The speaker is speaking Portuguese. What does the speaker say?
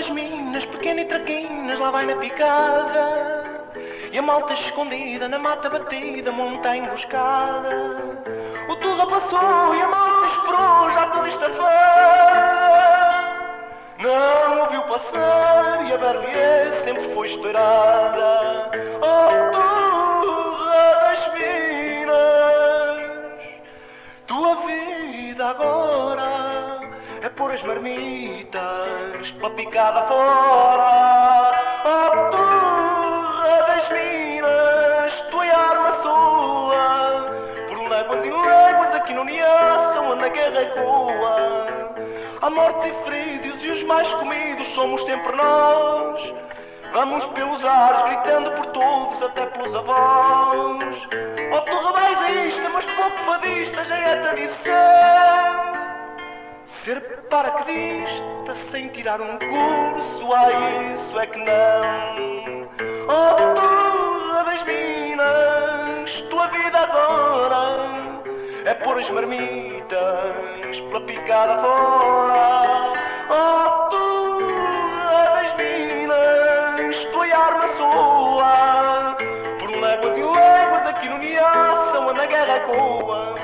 das minas, pequena e traquinas, lá vai na picada. E a malta escondida na mata batida, monta emboscada. O Tuga passou e a malta esperou, já toda esta feira. Não ouviu passar e a Berlier sempre foi estourada. Oh, Tuga das minas, tua vida agora é pôr as marmitas pela picada fora. Oh, Turra das minas, tua arma soa por léguas e léguas aqui no Niação, onde a guerra ecoa. Há mortos e feridos e os mais comidos somos sempre nós. Vamos pelos ares, gritando por todos, até pelos avós. Oh, Turra bairrista, mas pouco fadista, já é tradição. Ser paraquedista sem tirar um curso, isso é que não. Oh, Turra das minas, tua vida agora é pôr as marmitas pela picada fora. Oh, Turra das minas, tua arma soa por léguas e léguas aqui no Niação, onde a guerra ecoa.